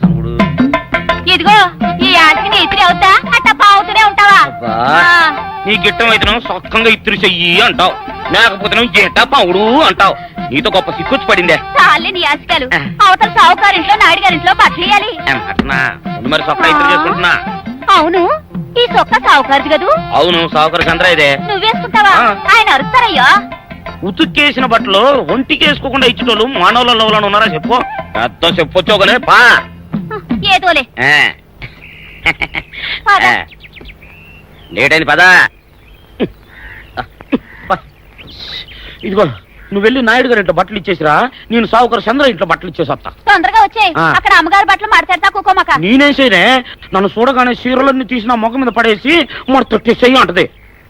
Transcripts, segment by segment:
సముడు ఇదిగో ఈ ఆటకి నీ ఇతిరి అవుతా అట్టా పావుతూనే ఉంటావా? నీ గిట్టం అయితే సొక్కంగా ఇత్తురు చెయ్యి అంటావు, లేకపోతే గిట్ట పావుడు అంటావు. నీతో గొప్ప సిక్కుచ్చి పడిందే. చాలే నీ ఆశకాలు. అవతల సావుకారింట్లో నాయుడు గారింట్లో బట్టలేయాలి. మరి సొక్క ఇత్తురు చేసుకుంటున్నా. అవును, ఈ సొక్క సావుకారిది కదూ? అవును, సావుకారు చంద్ర ఇదే. నువ్వేసుకుంటావా? ఆయన అరుస్తారయ్యా. ఉతుక్కేసిన బట్టలు ఒంటికి వేసుకోకుండా ఇచ్చేటోళ్ళు మానవులలో ఉన్నారా చెప్పు. పెద్ద చెప్పొచ్చోగలే పా. ఏదోలే లేటైంది పదా. ఇదిగో నువ్వు వెళ్ళి నాయుడు గారి ఇంట్లో బట్టలు ఇచ్చేసిరా, నేను సావుకారు చంద్ర ఇంట్లో బట్టలు ఇచ్చేసి వస్తా. తొందరగా వచ్చే. అక్కడ అమ్మగారి బట్టలు మాడతాడతా కుకోమక. నేనేం చేయనే, నన్ను చూడగానే చీరలన్నీ తీసి నా ముఖం మీద పడేసి మడతెట్టేసేయి అంటది.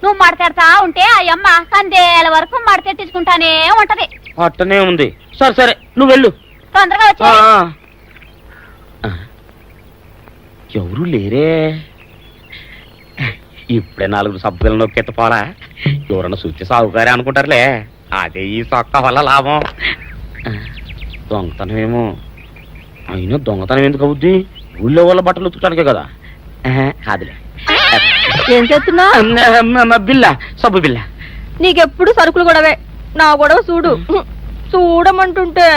నువ్వు మడతెడతా ఉంటే ఆ అమ్మ సందేల వరకు మడతెట్టించుకుంటానే ఉంటది. అట్టనే ఉంది. సరే సరే నువ్వు వెళ్ళు. తొందరగా వచ్చే. ఎవరు లేరే. ఇప్పుడే 4 సబ్బులు నొక్కెత్తపోరా. ఎవరన్నా చూస్తే సాగుగారే అనుకుంటారులే. అదే ఈ సొక్క వల్ల లాభం. దొంగతనమేమో. అయినా దొంగతనం ఎందుకు అవుద్ది? ఊళ్ళో వాళ్ళ బట్టలు ఉతుకడానికే కదా. అదిలే. ఏం చేస్తున్నా? బిల్ల, సబ్బు బిల్ల. నీకెప్పుడు సరుకులు గొడవే. నా గొడవ చూడు. చూడమంటుంటే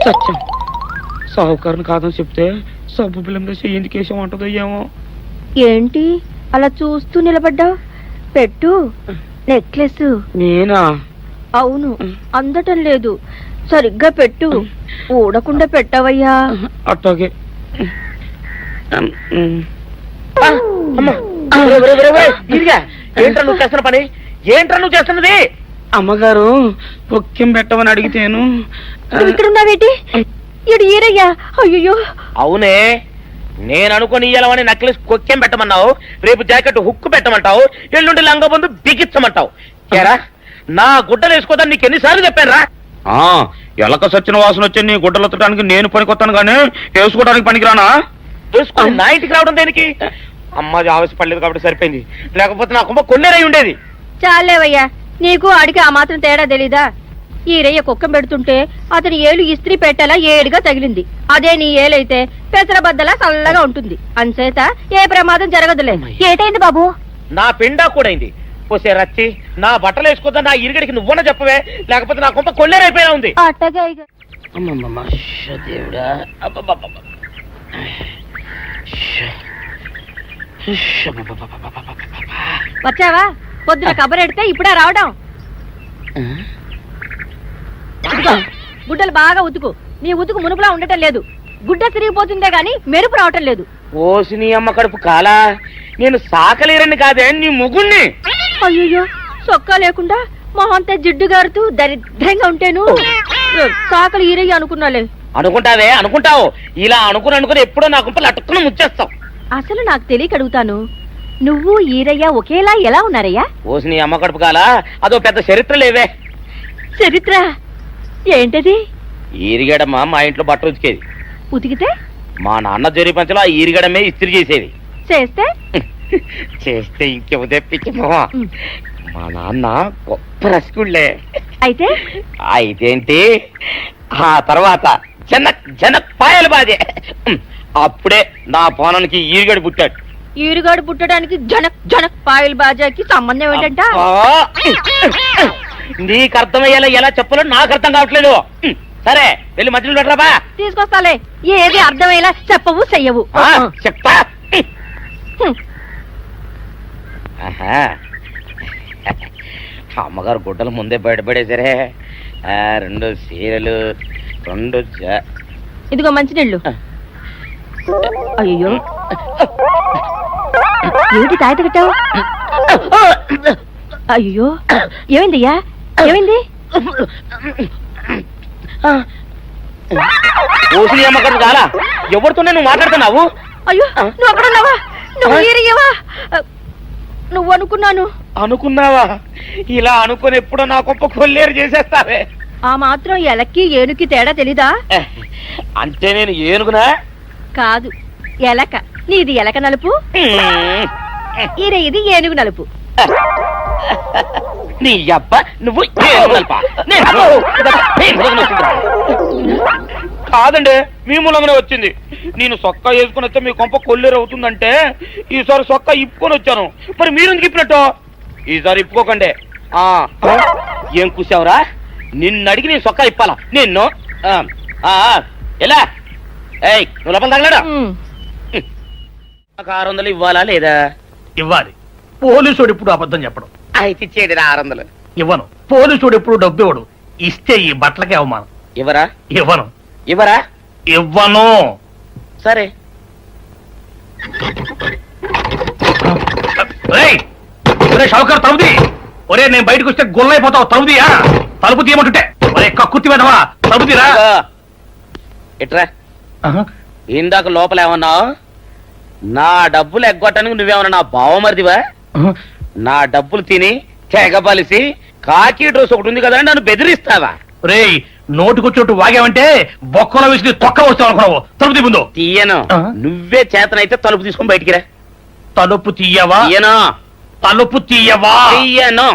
సత్యం, సాహుకారుని కాదని చెప్తే సబ్బు బిల్లం వేసి ఎందుకు వేసామంటుందో ఏమో. ఏంటి అలా చూస్తూ నిలబడ్డా? పెట్టు నెక్లెస్. నేనా? అవును, అందటం లేదు. సరిగ్గా పెట్టు. ఊడకుండా పెట్టవయ్యా. అట్టాగే. ఏంట్రా నువ్వు చేస్తున్న పని? ఏంట్రా నువ్వు చేస్తున్నది? అమ్మగారు పొక్కెం పెట్టమని అడిగితేను. ఇక్కడ ఉన్నావేటి? ఇడు ఈరయ్యా. అయ్యో. అవునే, నేను అనుకుని ఇయ్యాలని నెక్లెస్ కొక్కెం పెట్టమన్నావు, రేపు జాకెట్ హుక్కు పెట్టమంటావు, ఎల్లుండి లంగబందు బిగించమంటావు. ఏరా నా గుడ్డలు వేసుకోదని నీకు ఎన్నిసార్లు చెప్పానురా? ఎలక సచ్చిన వాసన వచ్చి నీ గుడ్డలు ఎత్తడానికి నేను పనికొత్తాను కానీ వేసుకోవడానికి పనికిరానా? వేసుకో. నా ఇంటికి రావడం దేనికి? అమ్మాది ఆవేశపడలేదు కాబట్టి సరిపోయింది, లేకపోతే నా కుమ్మ కొన్నేరై ఉండేది. చాలేవయ్యా, నీకు అడిగి ఆ మాత్రం తేడా తెలీదా? ఈ రయ్య కుక్కం పెడుతుంటే అతని ఏలు ఇస్త్రీ పెట్టేలా ఏడుగా తగిలింది. అదే నీ ఏలైతే పెసరబద్దలా చల్లగా ఉంటుంది. అంచేత ఏ ప్రమాదం జరగదులే. ఏటైంది బాబు? నా పిండా కూడా అయింది. పోసే రచ్చి, నా బట్టలు వేసుకోద్దా నా ఇరుగడికి నువ్వన చెప్పవే, లేకపోతే నా కొంత కొల్లేరైపోయినా ఉంది. వచ్చావా? పొద్దున కబరెడితే ఇప్పుడే రావడం. గుడ్డలు బాగా ఉతుకు. నీ ఉతుకు మునుపులా ఉండటం లేదు. గుడ్డ తిరిగిపోతుందే గాని మెరుపు రావటం లేదు. ఓసి నీ అమ్మ కడుపు కాలా, నేను సాకలేరని కాదే నీ ముగుణ్ణి. అయ్యో, సొక్కా లేకుండా మొహంతా జిడ్డు గారుతూ దరిద్రంగా ఉంటేను సాకలు ఈరయ్య అనుకున్నాలే. అనుకుంటావే, అనుకుంటావు. ఇలా అనుకుని ఎప్పుడో నా గుంపలు అటుక్కుని ముచ్చేస్తావు. అసలు నాకు తెలియక అడుగుతాను, నువ్వు ఈరయ్య ఒకేలా ఎలా ఉన్నారయ్యా? ఓసి నీ అమ్మ కడుపు కాలా, అదో పెద్ద చరిత్ర లేవే. చరిత్ర ఏంటది? ఈరిగడమ్మ మా ఇంట్లో బట్టలు ఉతికేది. ఉతికితే మా నాన్న జరి పంచలో ఆ ఈరిగడమే ఇస్త్రీ చేసేది. చేస్తే చేస్తే ఇంకేమో తెప్పించమో. మా నాన్న గొప్ప రసికుళ్ళే. అయితే అయితేంటి, ఆ తర్వాత జనక్ పాయలు బాధే. అప్పుడే నా పోనానికి ఈరిగడు పుట్టాడు. ఈరుగాడు పుట్టడానికి జనక్ పాయల్ బాజాకి సంబంధం ఏంటంట? నీకు అర్థమయ్యేలా ఎలా చెప్పాలో నాకు అర్థం కావట్లేదు. సరే వెళ్ళి మధ్యలో పెట్టరాబా. తీసుకొస్తాలే. ఏది అర్థమయ్యేలా చెప్పవు చెయ్యవు. చెప్తా. అమ్మగారు గుడ్డలు ముందే బయటపడేసరే. 2 చీరలు, 2 ఇదిగో మంచినీళ్ళు. అయ్యో, ఏమిటి తాయత కట్టావు? అయ్యో, ఏమైందయ్యా? ఏమైంది? ఓసి అమ్మగారు చాలా ఎవరితోనే నువ్వు మాట్లాడుతున్నావు? అయ్యో, నువ్వు అక్కడున్నావా? నువ్వు ఏరియవా? నువ్వు అనుకున్నావా? ఇలా అనుకుని ఎప్పుడో నా గొప్ప కొల్లేరు చేసేస్తావే. ఆ మాత్రం ఎలక్కి ఏనుకి తేడా తెలీదా? అంటే నేను ఏనుగునా? కాదు, ఎలక. నీది ఎలక నలుపు, ఇది ఏనుగు నలుపు. నీ అబ్బ నువ్వు కాదండి, మీ మూలంగానే వచ్చింది. నేను సొక్కా వేసుకుని వస్తే మీ కొంప కొల్లేరు అవుతుందంటే ఈసారి సొక్కా ఇప్పుకొని వచ్చాను. మరి మీరు ఎందుకు ఇప్పినట్టు? ఈసారి ఇప్పుకోకండి. ఏం కూసావురా? నిన్ను అడిగి నేను సొక్కా ఇప్పాలా నిన్ను? ఎలా ఏయ్ నువ్వు లోపల తగలడా? 600 ఇవ్వాలా లేదా? ఇవ్వాలి. పోలీసుడు ఇప్పుడు అబద్ధం చెప్పడం. అయితే ఇచ్చేది 600. ఇవ్వను. పోలీసుడు ఎప్పుడు డబ్బు ఇవ్వడు. ఇస్తే ఈ బట్టలకే అవమానం. ఇవ్వరా? ఇవ్వను. ఇవ్వరా? ఇవ్వను. సరే. షౌకర్ తలుపుది. ఒరే నేను బయటకు వస్తే గొల్లైపోతావు. తలుపుదియా? తలుపు తీయమంటుంటే ఒరే కక్కుర్తి వెదవా తలుపుదిరా. ఎట్రా ఇందాక లోపల ఏమన్నావు? నా డబ్బులు ఎగ్గొట్టడానికి నువ్వేమన్నా నా బావమరిదివా? నా డబ్బులు తిని తెగబలిసి కాకి డ్రెస్ ఒకటి ఉంది కదా నన్ను బెదిరిస్తావా? రే నోటుకొచ్చినట్టు వాగావంటే బొక్కలో వేసి తొక్క వస్తావు అనుకున్నావు. తలుపు తీ ముందు. తీయను. నువ్వే చేతనైతే తలుపు తీసుకొని బయటికి రా. తలుపు తీయవా? తీయను. తలుపు తీయవా? తీయను.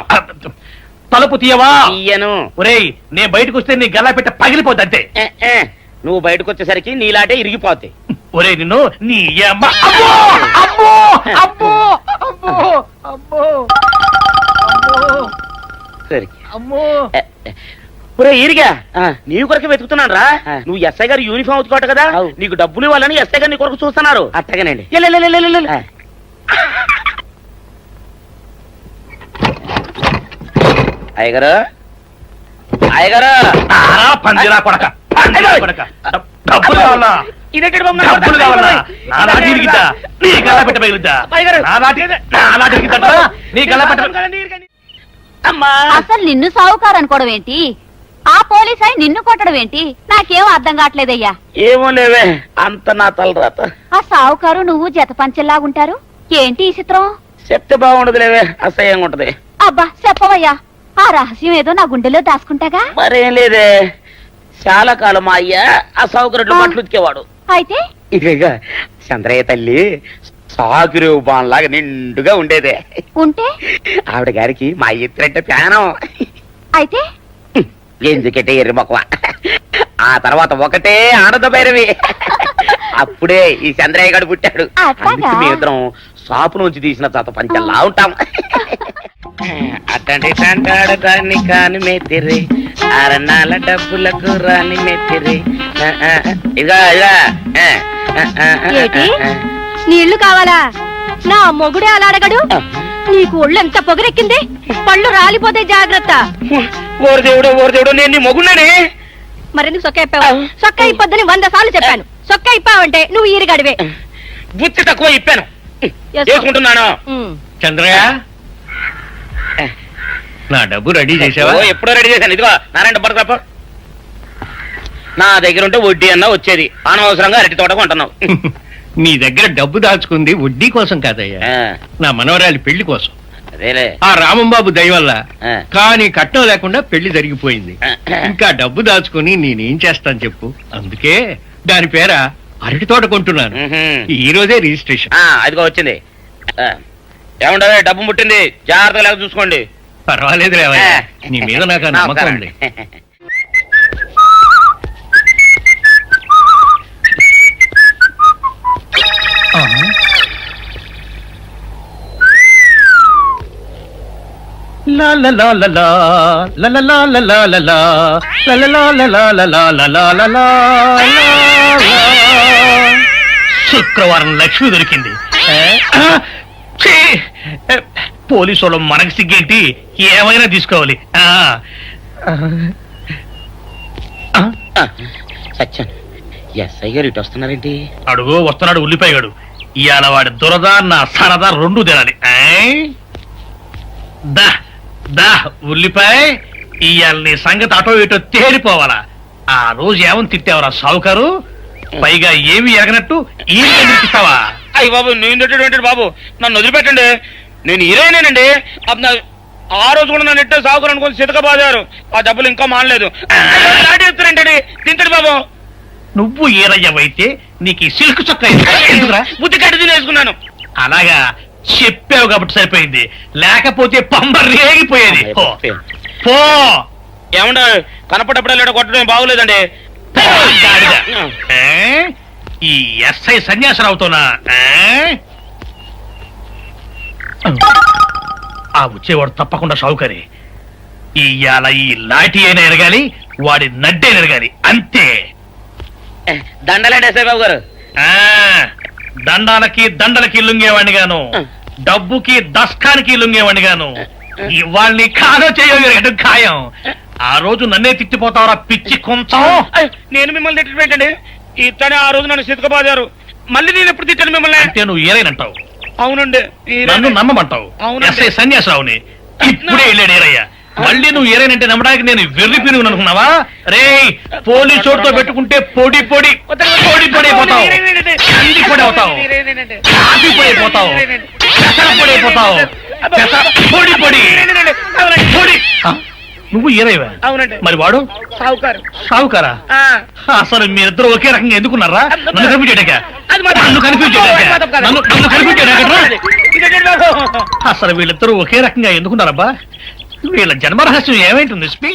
తలుపు తీయవా? తీయను. ఒరేయ్ నేను బయటకు వస్తే నీ గల్లా పెట్ట పగిలిపోద్ది అంతే. నువ్వు బయటకు వచ్చేసరికి నీలాటే ఇరిగిపోతాయి. ఒరే నిన్ను నీ అమ్మ. అబ్బో అబ్బో అబ్బో అబ్బో అబ్బో సరే అమ్మో. ఒరే ఇరిగా నీ కొరకు వెతుకుతున్నాను రా. నువ్వు ఎస్ఐ గారు యూనిఫామ్ ఉతుకోట కదా, నీకు డబ్బులు ఇవ్వాలని ఎస్ఐ గారు నీ కొరకు చూస్తున్నారు. అట్టగానండి. అయ్యగారు అయ్యగారు పందిరా కొడక డబ్బులు కావాలా? డబ్బులు కావాలా? నా నాటి ఇరిగిద్దా? నీ గల్లా పెట్ట పగిలిద్దా? నా నాటి ఇరిగిద్దా? నీ గల్లా పెట్ట. అసలు నిన్ను సావుకారు అనుకోవడం ఏంటి? ఆ పోలీస్ అయి నిన్ను కొట్టడం ఏంటి? నాకేం అర్థం కావట్లేదయ్యా. ఏమో లేవే అంత నా తలరాత. ఆ సావుకారు నువ్వు జత పంచెల్లాగుంటారు ఏంటి ఈ చిత్రం? చెప్తే బాగుండదు లేవే, అసహ్యంగా ఉంటది. అబ్బా చెప్పవయ్యా, ఆ రహస్యం ఏదో నా గుండెలో దాచుకుంటాగా. మరేం లేదే, చాలా కాలం మా అయ్య ఆ సౌకర్యం బట్టలు ఉతికేవాడు. అయితే ఇక చంద్రయ్య తల్లి సాగురేవు బాన్లాగా నిండుగా ఉండేదే. ఉంటే ఆవిడ గారికి మా ఎత్తురంటే ప్యానం. అయితే ఎందుకంటే ఎర్రి మొక్కవ. ఆ తర్వాత ఒకటే ఆనంద భైరవి. అప్పుడే ఈ చంద్రయ్య గారు పుట్టాడు. అందుకే మీ ఇద్దరం షాపు నుంచి తీసిన చత పంచల్లా ఉంటాం. అట్టండి తంటాడు కాని కాని మెత్తిరి అరణాల డబ్బులకు రాని మెత్తిరి. ఇదిగా ఏటి? నీళ్లు కావాలా? నా మొగుడే అలా అడగడు. నీకు ఒళ్ళు ఎంత పొగరెక్కింది? పళ్ళు రాలిపోతే జాగ్రత్త. ఓరు దేవుడు నేను నీ మొగున్నానే. మరెందుకు సొక్క ఇప్పావు? సొక్క ఇప్పొద్దని 100 సార్లు చెప్పాను. సొక్క ఇప్పావంటే నువ్వు ఈరిగడివే. బుద్ధి తక్కువ ఇప్పాను, చేసుకుంటున్నాను. చంద్రయ్య నా డబ్బు రెడీ చేసావా? ఎప్పుడో రెడీ చేశాను. ఇదిగో నారాయణ డబ్బు తప్ప నా దగ్గర ఉంటే వడ్డీ అన్నా వచ్చేది. అనవసరంగా అరటి తోట కొంటున్నావు. నీ దగ్గర డబ్బు దాచుకుంది వడ్డీ కోసం కాదయ్యా, నా మనవరాలి పెళ్లి కోసం. అదేలే. ఆ రామంబాబు దయ వల్ల కానీ కట్నం లేకుండా పెళ్లి జరిగిపోయింది. ఇంకా డబ్బు దాచుకుని నేనేం చేస్తాను చెప్పు. అందుకే దాని పేర అరటి తోట కొంటున్నాను. ఈ రోజే రిజిస్ట్రేషన్. అదిగో వచ్చింది. ఏముండవే డబ్బు ముట్టింది, జాగ్రత్తగా లేక చూసుకోండి. పర్వాలేదు రేవయ్య, నీ మీద నాకు ఆ నమ్మకం ఉంది. శుక్రవారం లక్ష్మి దొరికింది. పోలీసు వాళ్ళు మనకి సిగ్గేంటి, ఏమైనా తీసుకోవాలి. సత్యం ఎస్ఐ గారు ఇటు వస్తున్నారేంటి? అడుగు వస్తున్నాడు ఉల్లిపాయగాడు. ఇవాళ వాడి దురద నా సరదా రెండు తినాలి. దా దా ఉల్లిపాయ, ఇవాళ నీ సంగతి అటో ఇటో తేలిపోవాలా. ఆ రోజు ఏమని తిట్టావరా సావుకారు? పైగా ఏమి ఎరగనట్టు ఈ తిట్టిస్తావా? అయ్యి బాబు నేను బాబు నన్ను వదిలిపెట్టండి, నేను హీరోయినేనండి. ఆ రోజు కూడా నన్ను ఇట్టే సాగుకుని అనుకుని సితక బాధారు. ఆ డబ్బులు ఇంకా మానలేదు. లాడేస్తారంటే తింటాడు బాబు. నువ్వు ఏరయ్యవైతే నీకు ఈ సిల్క్ చొక్క బుద్ధి కట్టి తినేసుకున్నాను. అలాగా చెప్పావు కాబట్టి సరిపోయింది, లేకపోతే పంబ రేగిపోయేది. పో ఏమండ కనపడప్పుడే లేట కొట్టడం బాగోలేదండి. గాడిద. ఏ? ఈ ఎస్ఐ సన్యాసరావుతోనా ఏ? ఆ వచ్చేవాడు తప్పకుండా షావుకరి. ఇవాళ ఈ లాఠీ అయినా ఎరగాలి, వాడి నడ్డే ఎరగాలి, అంతే. దండలేండి ఎస్ఐ బాబు గారు. ఆ దండాలకి దండలకి లొంగేవాడిని గాను, డబ్బుకి దస్కానికి లొంగేవాడిని గాను. ఇవాళ్ళని కాదో చేయడం ఖాయం. ఆ రోజు నన్నే తిట్టిపోతావరా పిచ్చి కొంచెం. నేను మిమ్మల్ని తిట్టడం ఏంటండి? ఇతనే ఆ రోజు నన్ను సితకబాదారు. మళ్ళీ నేను ఎప్పుడు తిట్టాను మిమ్మల్ని? అంటే నువ్వు ఏరైనంటావు, అవునండి. నన్ను నమ్మమంటావు. అవునండి. ఎస్ఐ సన్యాసరావుని ఇప్పుడే వెళ్ళాడు ఏరయ్య. మళ్ళీ నువ్వు ఏరైనంటే నమ్మడానికి నేను వెర్రి పినుగు అనుకున్నావా? రే పోలీసు చోటుతో పెట్టుకుంటే పొడి పొడి పొడి పొడి అయిపోతావు, కంది పొడి అవుతావు, కాఫీ పొడి అయిపోతావు, పెసర పొడి అయిపోతావు, పొడి పొడి పొడి. ఆ, నువ్వు ఏరైవా? అవునండి. మరి వాడు సావుకారు. సావుకారా? అసలు మీరిద్దరు ఒకే రకంగా ఎందుకున్నారా? నన్ను కన్ఫ్యూజ్ చేయడాక, అది మా- నన్ను కన్ఫ్యూజ్ చేయడాక, నన్ను కన్ఫ్యూజ్ చేయడాక. ఇదేంటి బాబు? అసలు వీళ్ళిద్దరూ ఒకే రకంగా ఎందుకున్నారబ్బా? వీళ్ళ జన్మరహస్యం ఏమైంటుంది స్పీ?